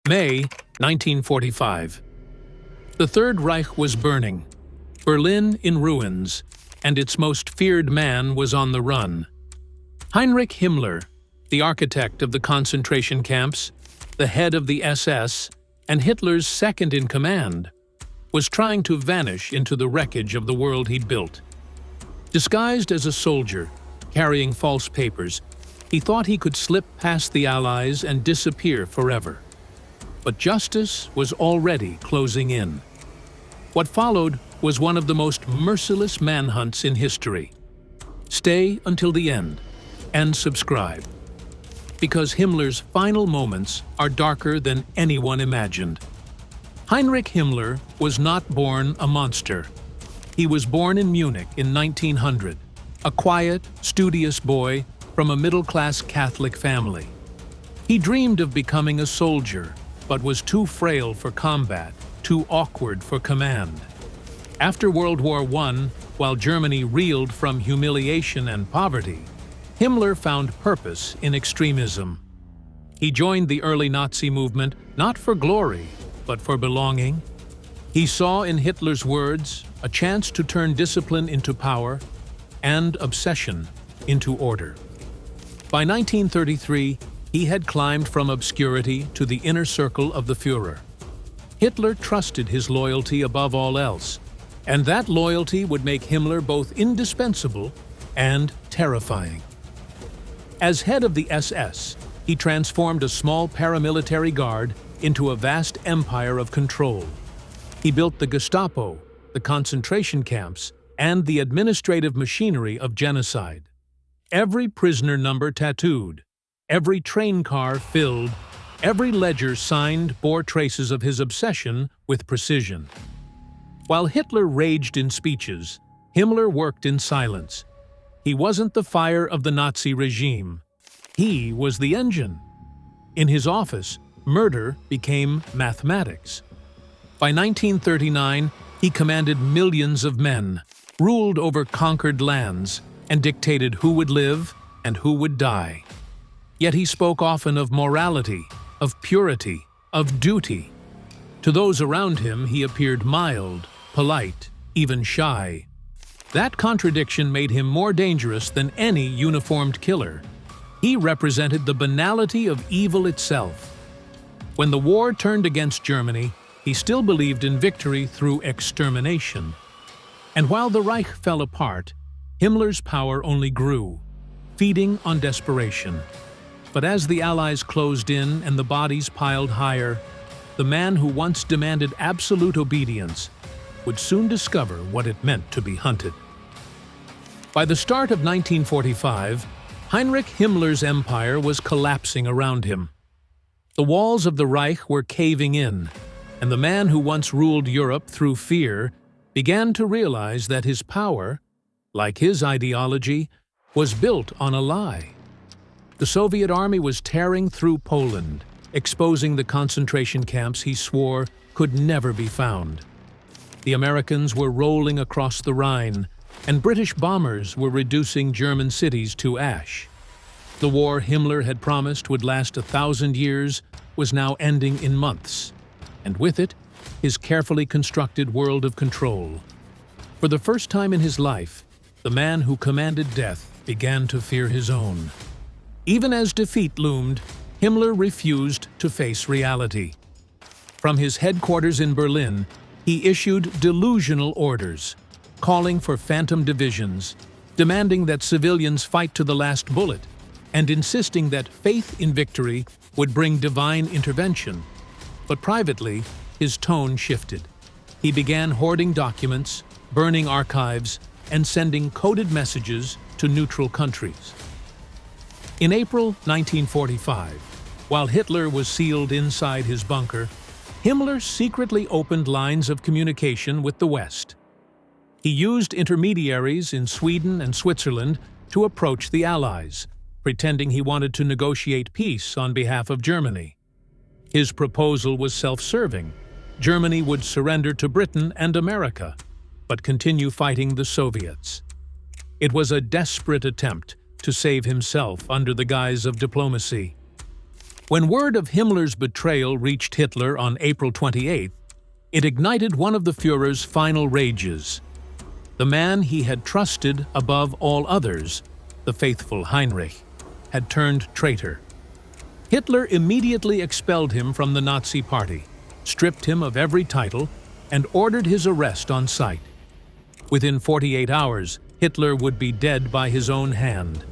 May 1945. The Third Reich was burning, Berlin in ruins, and its most feared man was on the run. Heinrich Himmler, the architect of the concentration camps, the head of the SS, and Hitler's second-in-command, was trying to vanish into the wreckage of the world he'd built. Disguised as a soldier, carrying false papers, he thought he could slip past the Allies and disappear forever. But justice was already closing in. What followed was one of the most merciless manhunts in history. Stay until the end and subscribe, because Himmler's final moments are darker than anyone imagined. Heinrich Himmler was not born a monster. He was born in Munich in 1900, a quiet, studious boy from a middle-class Catholic family. He dreamed of becoming a soldier, but was too frail for combat, too awkward for command. After World War I, while Germany reeled from humiliation and poverty, Himmler found purpose in extremism. He joined the early Nazi movement not for glory, but for belonging. He saw in Hitler's words a chance to turn discipline into power and obsession into order. By 1933, he had climbed from obscurity to the inner circle of the Führer. Hitler trusted his loyalty above all else, and that loyalty would make Himmler both indispensable and terrifying. As head of the SS, he transformed a small paramilitary guard into a vast empire of control. He built the Gestapo, the concentration camps, and the administrative machinery of genocide. Every prisoner number tattooed, every train car filled, every ledger signed bore traces of his obsession with precision. While Hitler raged in speeches, Himmler worked in silence. He wasn't the fire of the Nazi regime. He was the engine. In his office, murder became mathematics. By 1939, he commanded millions of men, ruled over conquered lands, and dictated who would live and who would die. Yet he spoke often of morality, of purity, of duty. To those around him, he appeared mild, polite, even shy. That contradiction made him more dangerous than any uniformed killer. He represented the banality of evil itself. When the war turned against Germany, he still believed in victory through extermination. And while the Reich fell apart, Himmler's power only grew, feeding on desperation. But as the Allies closed in and the bodies piled higher, the man who once demanded absolute obedience would soon discover what it meant to be hunted. By the start of 1945, Heinrich Himmler's empire was collapsing around him. The walls of the Reich were caving in, and the man who once ruled Europe through fear began to realize that his power, like his ideology, was built on a lie. The Soviet army was tearing through Poland, exposing the concentration camps he swore could never be found. The Americans were rolling across the Rhine, and British bombers were reducing German cities to ash. The war Himmler had promised would last 1,000 years was now ending in months, and with it, his carefully constructed world of control. For the first time in his life, the man who commanded death began to fear his own. Even as defeat loomed, Himmler refused to face reality. From his headquarters in Berlin, he issued delusional orders, calling for phantom divisions, demanding that civilians fight to the last bullet, and insisting that faith in victory would bring divine intervention. But privately, his tone shifted. He began hoarding documents, burning archives, and sending coded messages to neutral countries. In April 1945, while Hitler was sealed inside his bunker, Himmler secretly opened lines of communication with the West. He used intermediaries in Sweden and Switzerland to approach the Allies, pretending he wanted to negotiate peace on behalf of Germany. His proposal was self-serving. Germany would surrender to Britain and America, but continue fighting the Soviets. It was a desperate attempt to save himself under the guise of diplomacy. When word of Himmler's betrayal reached Hitler on April 28th, it ignited one of the Führer's final rages. The man he had trusted above all others, the faithful Heinrich, had turned traitor. Hitler immediately expelled him from the Nazi Party, stripped him of every title, and ordered his arrest on sight. Within 48 hours, Hitler would be dead by his own hand.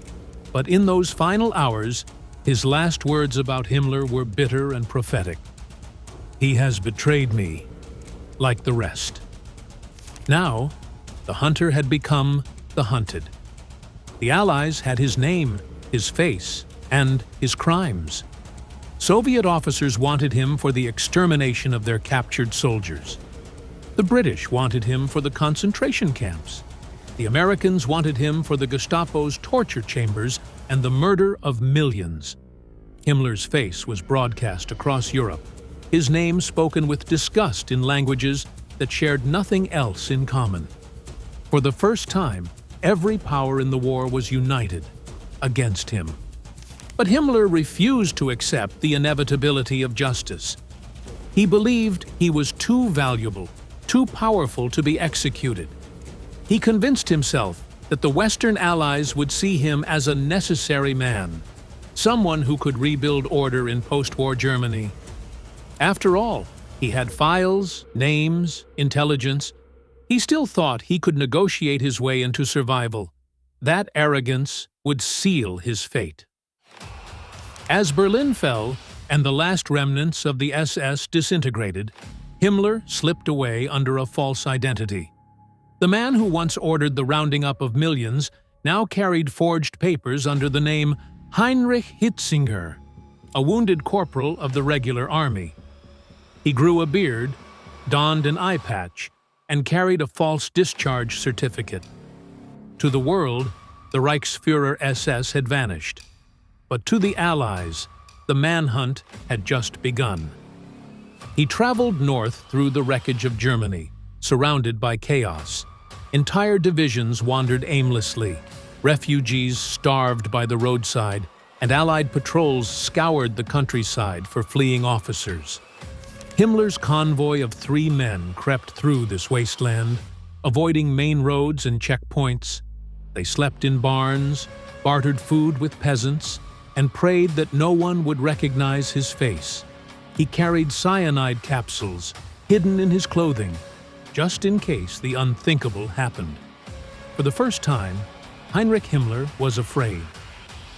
But in those final hours, his last words about Himmler were bitter and prophetic. "He has betrayed me, like the rest." Now, the hunter had become the hunted. The Allies had his name, his face, and his crimes. Soviet officers wanted him for the extermination of their captured soldiers. The British wanted him for the concentration camps. The Americans wanted him for the Gestapo's torture chambers and the murder of millions. Himmler's face was broadcast across Europe, his name spoken with disgust in languages that shared nothing else in common. For the first time, every power in the war was united against him. But Himmler refused to accept the inevitability of justice. He believed he was too valuable, too powerful to be executed. He convinced himself that the Western Allies would see him as a necessary man, someone who could rebuild order in post-war Germany. After all, he had files, names, intelligence. He still thought he could negotiate his way into survival. That arrogance would seal his fate. As Berlin fell and the last remnants of the SS disintegrated, Himmler slipped away under a false identity. The man who once ordered the rounding up of millions now carried forged papers under the name Heinrich Himmler, a wounded corporal of the regular army. He grew a beard, donned an eye patch, and carried a false discharge certificate. To the world, the Reichsführer SS had vanished. But to the Allies, the manhunt had just begun. He traveled north through the wreckage of Germany, surrounded by chaos. Entire divisions wandered aimlessly, refugees starved by the roadside, and Allied patrols scoured the countryside for fleeing officers. Himmler's convoy of 3 men crept through this wasteland, avoiding main roads and checkpoints. They slept in barns, bartered food with peasants, and prayed that no one would recognize his face. He carried cyanide capsules hidden in his clothing, just in case the unthinkable happened. For the first time, Heinrich Himmler was afraid.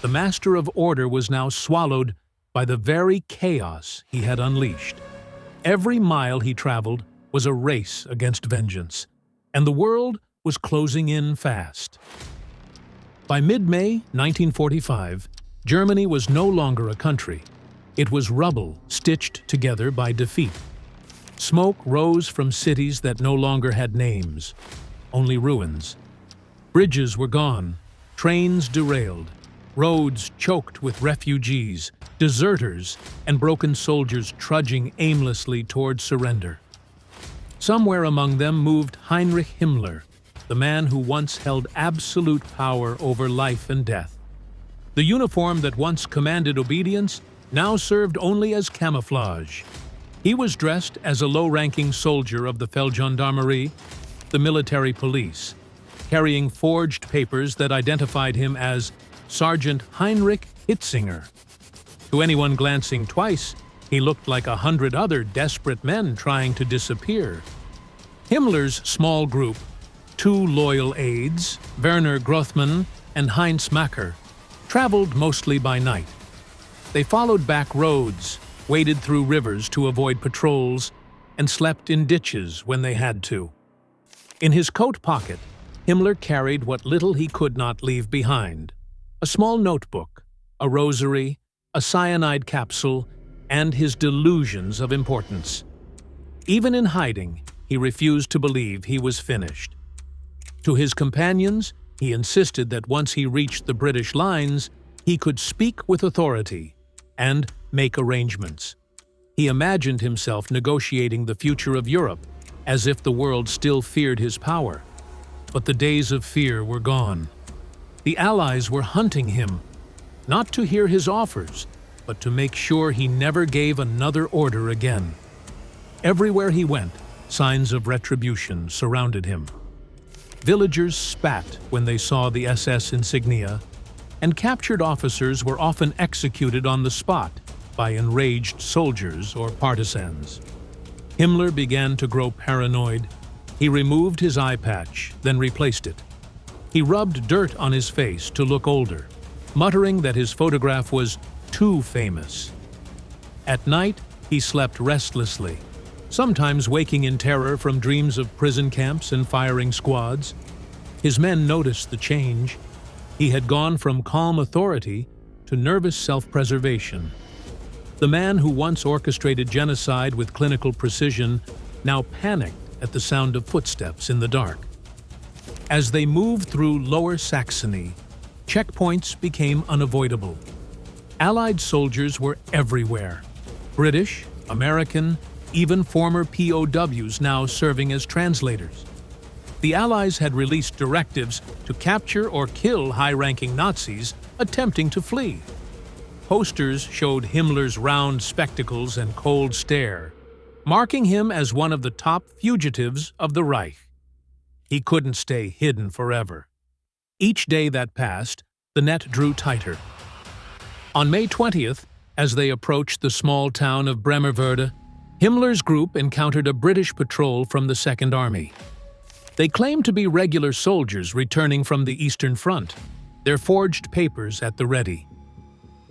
The master of order was now swallowed by the very chaos he had unleashed. Every mile he traveled was a race against vengeance, and the world was closing in fast. By mid-May 1945, Germany was no longer a country. It was rubble stitched together by defeat. Smoke rose from cities that no longer had names, only ruins. Bridges were gone, trains derailed, roads choked with refugees, deserters, and broken soldiers trudging aimlessly toward surrender. Somewhere among them moved Heinrich Himmler, the man who once held absolute power over life and death. The uniform that once commanded obedience now served only as camouflage. He was dressed as a low-ranking soldier of the Feldgendarmerie, the military police, carrying forged papers that identified him as Sergeant Heinrich Himmler. To anyone glancing twice, he looked like 100 other desperate men trying to disappear. Himmler's small group, 2 loyal aides, Werner Grothmann and Heinz Macker, traveled mostly by night. They followed back roads, waded through rivers to avoid patrols, and slept in ditches when they had to. In his coat pocket, Himmler carried what little he could not leave behind: a small notebook, a rosary, a cyanide capsule, and his delusions of importance. Even in hiding, he refused to believe he was finished. To his companions, he insisted that once he reached the British lines, he could speak with authority and make arrangements. He imagined himself negotiating the future of Europe, as if the world still feared his power. But the days of fear were gone. The Allies were hunting him, not to hear his offers, but to make sure he never gave another order again. Everywhere he went, signs of retribution surrounded him. Villagers spat when they saw the SS insignia, and captured officers were often executed on the spot by enraged soldiers or partisans. Himmler began to grow paranoid. He removed his eye patch, then replaced it. He rubbed dirt on his face to look older, muttering that his photograph was too famous. At night, he slept restlessly, sometimes waking in terror from dreams of prison camps and firing squads. His men noticed the change. He had gone from calm authority to nervous self-preservation. The man who once orchestrated genocide with clinical precision now panicked at the sound of footsteps in the dark. As they moved through Lower Saxony, checkpoints became unavoidable. Allied soldiers were everywhere. British, American, even former POWs now serving as translators. The Allies had released directives to capture or kill high-ranking Nazis attempting to flee. Posters showed Himmler's round spectacles and cold stare, marking him as one of the top fugitives of the Reich. He couldn't stay hidden forever. Each day that passed, the net drew tighter. On May 20th, as they approached the small town of Bremervörde, Himmler's group encountered a British patrol from the Second Army. They claimed to be regular soldiers returning from the Eastern Front, their forged papers at the ready.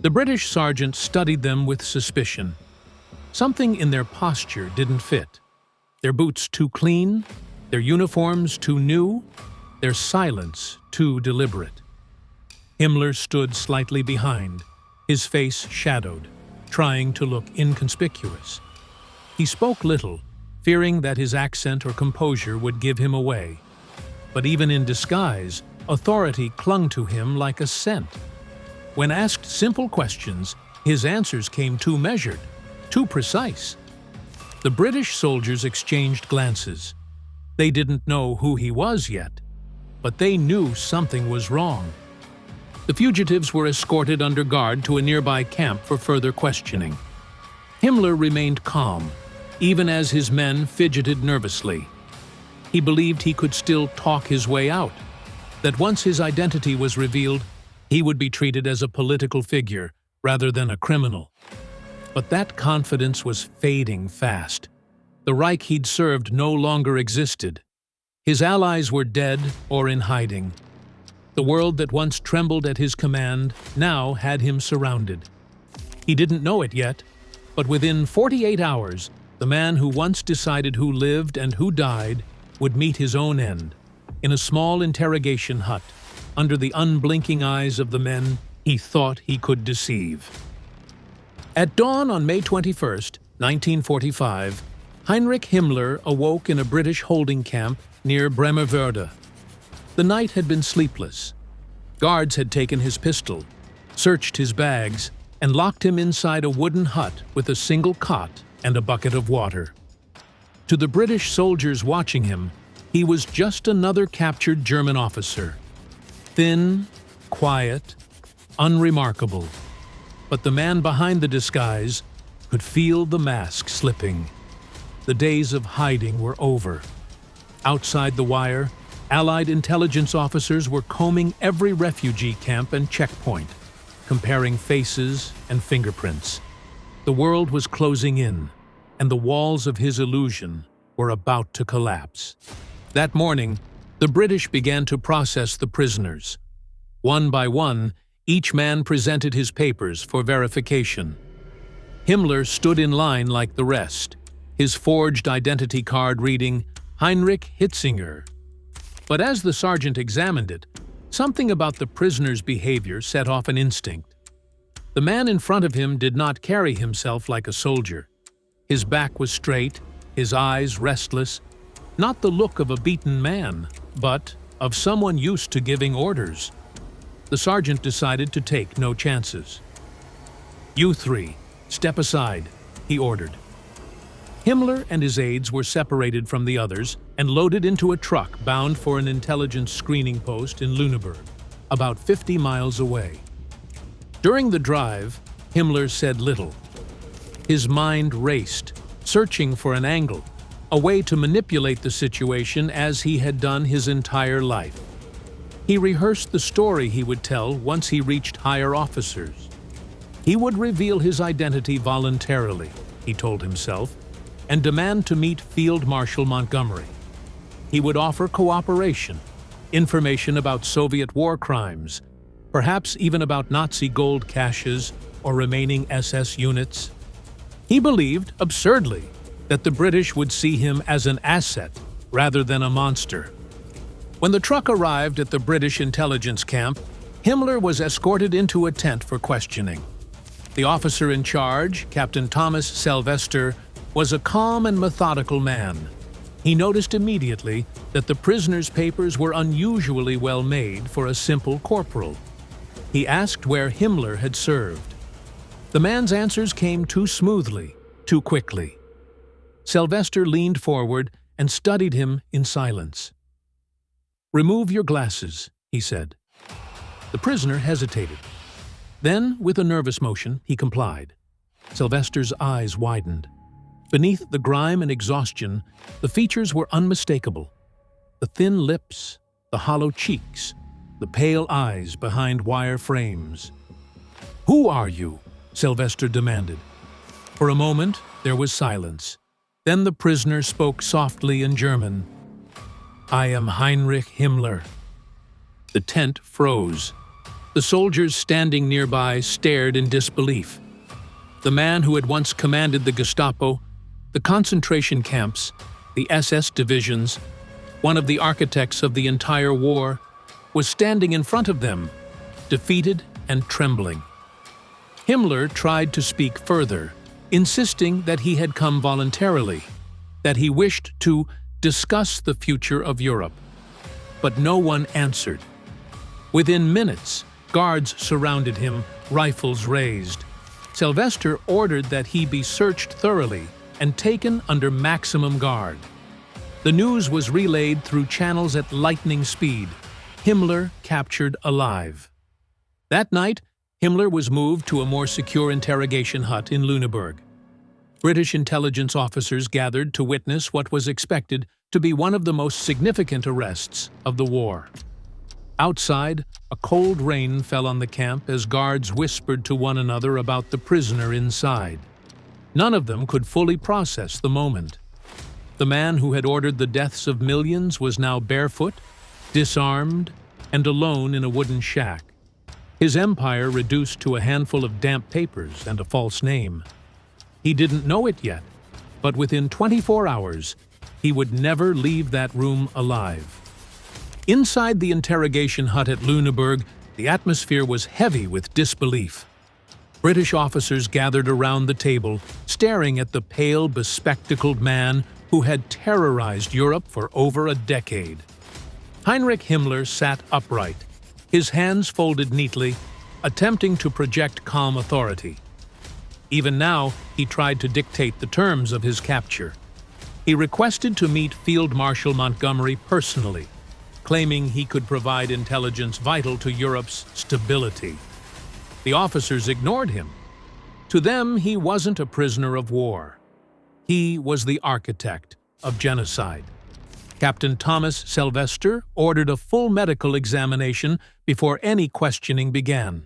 The British sergeant studied them with suspicion. Something in their posture didn't fit. Their boots too clean, their uniforms too new, their silence too deliberate. Himmler stood slightly behind, his face shadowed, trying to look inconspicuous. He spoke little, fearing that his accent or composure would give him away. But even in disguise, authority clung to him like a scent. When asked simple questions, his answers came too measured, too precise. The British soldiers exchanged glances. They didn't know who he was yet, but they knew something was wrong. The fugitives were escorted under guard to a nearby camp for further questioning. Himmler remained calm, even as his men fidgeted nervously. He believed he could still talk his way out, that once his identity was revealed, he would be treated as a political figure rather than a criminal. But that confidence was fading fast. The Reich he'd served no longer existed. His allies were dead or in hiding. The world that once trembled at his command now had him surrounded. He didn't know it yet, but within 48 hours, the man who once decided who lived and who died would meet his own end, in a small interrogation hut, under the unblinking eyes of the men he thought he could deceive. At dawn on May 21st, 1945, Heinrich Himmler awoke in a British holding camp near Bremervörde. The night had been sleepless. Guards had taken his pistol, searched his bags, and locked him inside a wooden hut with a single cot and a bucket of water. To the British soldiers watching him, he was just another captured German officer. Thin, quiet, unremarkable. But the man behind the disguise could feel the mask slipping. The days of hiding were over. Outside the wire, Allied intelligence officers were combing every refugee camp and checkpoint, comparing faces and fingerprints. The world was closing in, and the walls of his illusion were about to collapse. That morning, the British began to process the prisoners. One by one, each man presented his papers for verification. Himmler stood in line like the rest, his forged identity card reading Heinrich Himmler. But as the sergeant examined it, something about the prisoner's behavior set off an instinct. The man in front of him did not carry himself like a soldier. His back was straight, his eyes restless, not the look of a beaten man, but of someone used to giving orders. The sergeant decided to take no chances. "You three, step aside," he ordered. Himmler and his aides were separated from the others and loaded into a truck bound for an intelligence screening post in Lüneburg, about 50 miles away. During the drive, Himmler said little. His mind raced, searching for an angle, a way to manipulate the situation as he had done his entire life. He rehearsed the story he would tell once he reached higher officers. He would reveal his identity voluntarily, he told himself, and demand to meet Field Marshal Montgomery. He would offer cooperation, information about Soviet war crimes, perhaps even about Nazi gold caches or remaining SS units. He believed, absurdly, that the British would see him as an asset rather than a monster. When the truck arrived at the British intelligence camp, Himmler was escorted into a tent for questioning. The officer in charge, Captain Thomas Sylvester, was a calm and methodical man. He noticed immediately that the prisoner's papers were unusually well made for a simple corporal. He asked where Himmler had served. The man's answers came too smoothly, too quickly. Sylvester leaned forward and studied him in silence. "Remove your glasses," he said. The prisoner hesitated. Then, with a nervous motion, he complied. Sylvester's eyes widened. Beneath the grime and exhaustion, the features were unmistakable. The thin lips, the hollow cheeks, the pale eyes behind wire frames. "Who are you?" Sylvester demanded. For a moment, there was silence. Then the prisoner spoke softly in German. "I am Heinrich Himmler." The tent froze. The soldiers standing nearby stared in disbelief. The man who had once commanded the Gestapo, the concentration camps, the SS divisions, one of the architects of the entire war, was standing in front of them, defeated and trembling. Himmler tried to speak further, insisting that he had come voluntarily, that he wished to discuss the future of Europe. But no one answered. Within minutes, guards surrounded him, rifles raised. Sylvester ordered that he be searched thoroughly and taken under maximum guard. The news was relayed through channels at lightning speed. Himmler captured alive. That night, Himmler was moved to a more secure interrogation hut in Lüneburg. British intelligence officers gathered to witness what was expected to be one of the most significant arrests of the war. Outside, a cold rain fell on the camp as guards whispered to one another about the prisoner inside. None of them could fully process the moment. The man who had ordered the deaths of millions was now barefoot, disarmed, and alone in a wooden shack. His empire reduced to a handful of damp papers and a false name. He didn't know it yet, but within 24 hours, he would never leave that room alive. Inside the interrogation hut at Lüneburg, the atmosphere was heavy with disbelief. British officers gathered around the table, staring at the pale, bespectacled man who had terrorized Europe for over a decade. Heinrich Himmler sat upright, his hands folded neatly, attempting to project calm authority. Even now, he tried to dictate the terms of his capture. He requested to meet Field Marshal Montgomery personally, claiming he could provide intelligence vital to Europe's stability. The officers ignored him. To them, he wasn't a prisoner of war. He was the architect of genocide. Captain Thomas Sylvester ordered a full medical examination before any questioning began.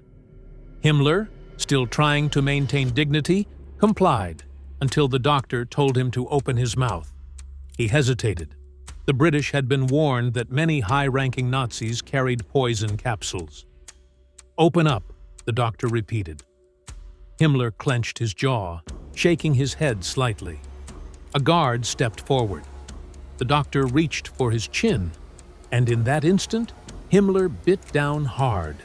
Himmler, still trying to maintain dignity, complied until the doctor told him to open his mouth. He hesitated. The British had been warned that many high-ranking Nazis carried poison capsules. "Open up," the doctor repeated. Himmler clenched his jaw, shaking his head slightly. A guard stepped forward. The doctor reached for his chin, and in that instant, Himmler bit down hard.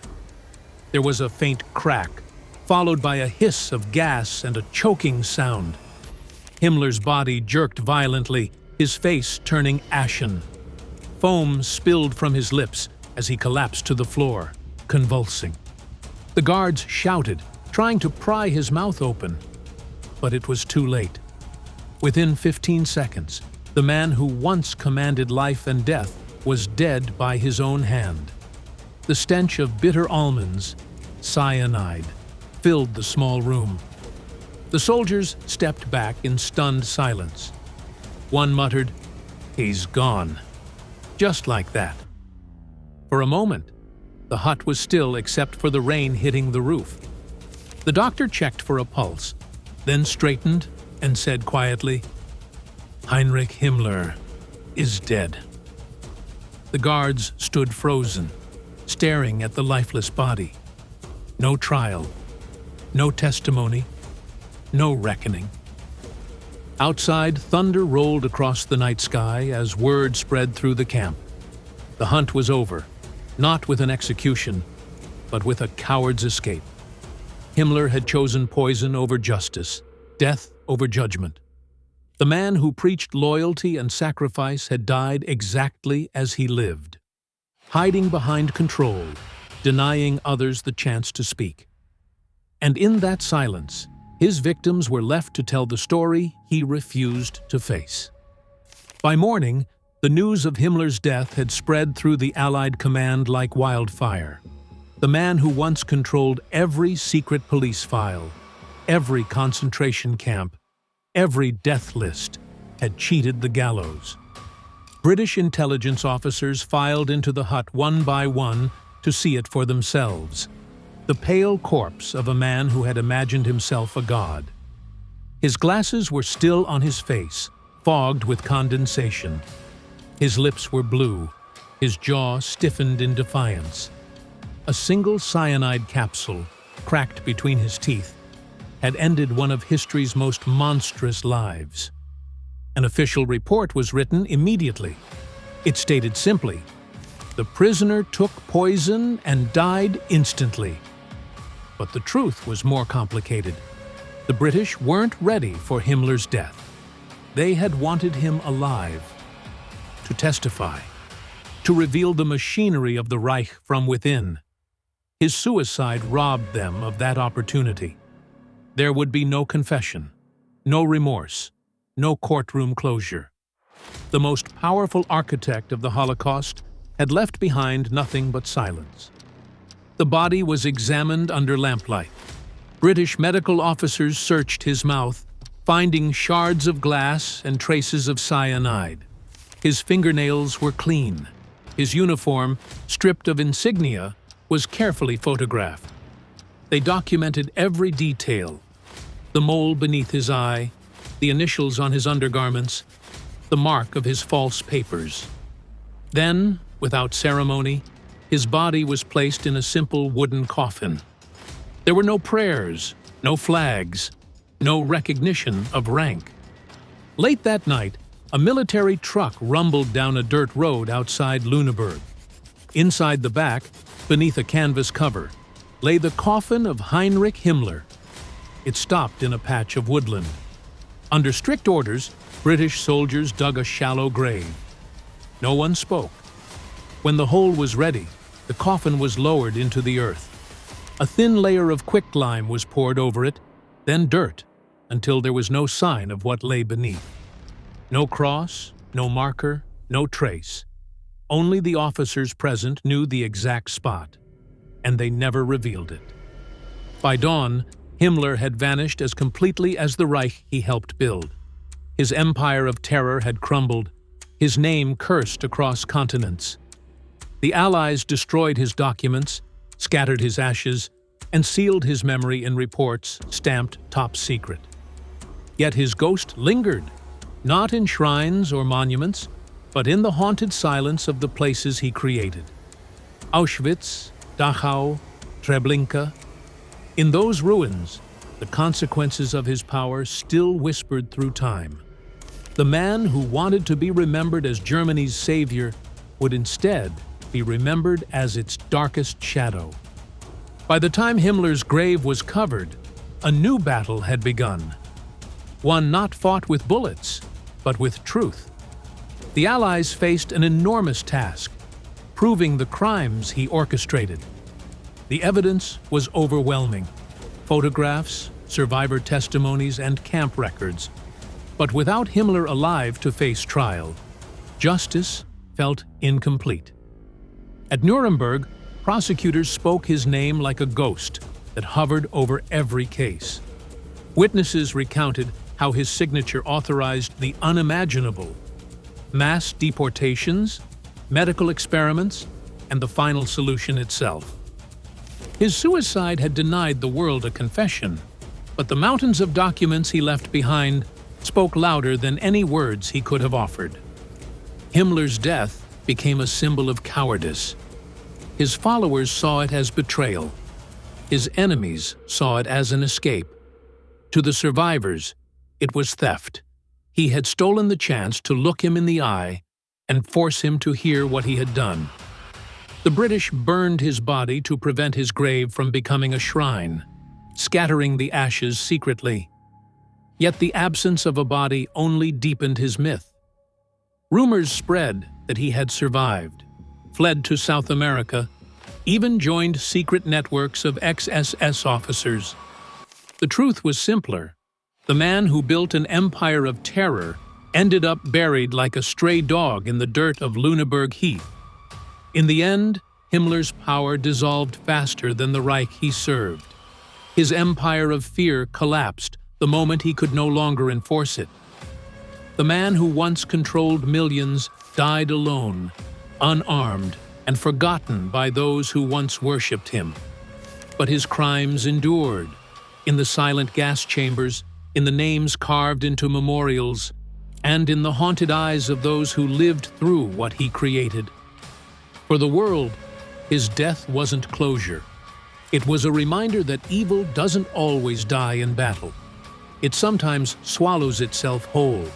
There was a faint crack, followed by a hiss of gas and a choking sound. Himmler's body jerked violently, his face turning ashen. Foam spilled from his lips as he collapsed to the floor, convulsing. The guards shouted, trying to pry his mouth open, but it was too late. Within 15 seconds, the man who once commanded life and death was dead by his own hand. The stench of bitter almonds, cyanide, filled the small room. The soldiers stepped back in stunned silence. One muttered, "He's gone." Just like that. For a moment, the hut was still except for the rain hitting the roof. The doctor checked for a pulse, then straightened and said quietly, "Heinrich Himmler is dead." The guards stood frozen, staring at the lifeless body. No trial, no testimony, no reckoning. Outside, thunder rolled across the night sky as word spread through the camp. The hunt was over, not with an execution, but with a coward's escape. Himmler had chosen poison over justice, death over judgment. The man who preached loyalty and sacrifice had died exactly as he lived, hiding behind control, denying others the chance to speak. And in that silence, his victims were left to tell the story he refused to face. By morning, the news of Himmler's death had spread through the Allied command like wildfire. The man who once controlled every secret police file, every concentration camp, every death list, had cheated the gallows. British intelligence officers filed into the hut one by one to see it for themselves. The pale corpse of a man who had imagined himself a god. His glasses were still on his face, fogged with condensation. His lips were blue, his jaw stiffened in defiance. A single cyanide capsule, cracked between his teeth, had ended one of history's most monstrous lives. An official report was written immediately. It stated simply, "The prisoner took poison and died instantly." But the truth was more complicated. The British weren't ready for Himmler's death. They had wanted him alive, to testify, to reveal the machinery of the Reich from within. His suicide robbed them of that opportunity. There would be no confession, no remorse, no courtroom closure. The most powerful architect of the Holocaust had left behind nothing but silence. The body was examined under lamplight. British medical officers searched his mouth, finding shards of glass and traces of cyanide. His fingernails were clean. His uniform, stripped of insignia, was carefully photographed. They documented every detail: the mole beneath his eye, the initials on his undergarments, the mark of his false papers. Then, without ceremony, his body was placed in a simple wooden coffin. There were no prayers, no flags, no recognition of rank. Late that night, a military truck rumbled down a dirt road outside Lüneburg. Inside the back, beneath a canvas cover, lay the coffin of Heinrich Himmler. It stopped in a patch of woodland. Under strict orders, British soldiers dug a shallow grave. No one spoke. When the hole was ready, the coffin was lowered into the earth. A thin layer of quicklime was poured over it, then dirt, until there was no sign of what lay beneath. No cross, no marker, no trace. Only the officers present knew the exact spot, and they never revealed it. By dawn, Himmler had vanished as completely as the Reich he helped build. His empire of terror had crumbled, his name cursed across continents. The Allies destroyed his documents, scattered his ashes, and sealed his memory in reports stamped top secret. Yet his ghost lingered, not in shrines or monuments, but in the haunted silence of the places he created. Auschwitz, Dachau, Treblinka. In those ruins, the consequences of his power still whispered through time. The man who wanted to be remembered as Germany's savior would instead be remembered as its darkest shadow. By the time Himmler's grave was covered, a new battle had begun. One not fought with bullets, but with truth. The Allies faced an enormous task, proving the crimes he orchestrated. The evidence was overwhelming: photographs, survivor testimonies, and camp records. But without Himmler alive to face trial, justice felt incomplete. At Nuremberg, prosecutors spoke his name like a ghost, that hovered over every case. Witnesses recounted how his signature authorized the unimaginable: mass deportations, medical experiments, and the final solution itself. His suicide had denied the world a confession, but the mountains of documents he left behind spoke louder than any words he could have offered. Himmler's death became a symbol of cowardice. His followers saw it as betrayal. His enemies saw it as an escape. To the survivors, it was theft. He had stolen the chance to look him in the eye and force him to hear what he had done. The British burned his body to prevent his grave from becoming a shrine, scattering the ashes secretly. Yet the absence of a body only deepened his myth. Rumors spread that he had survived, fled to South America, even joined secret networks of ex-SS officers. The truth was simpler. The man who built an empire of terror ended up buried like a stray dog in the dirt of Lüneburg Heath. In the end, Himmler's power dissolved faster than the Reich he served. His empire of fear collapsed the moment he could no longer enforce it. The man who once controlled millions died alone, unarmed, and forgotten by those who once worshipped him. But his crimes endured, in the silent gas chambers, in the names carved into memorials, and in the haunted eyes of those who lived through what he created. For the world, his death wasn't closure. It was a reminder that evil doesn't always die in battle. It sometimes swallows itself whole.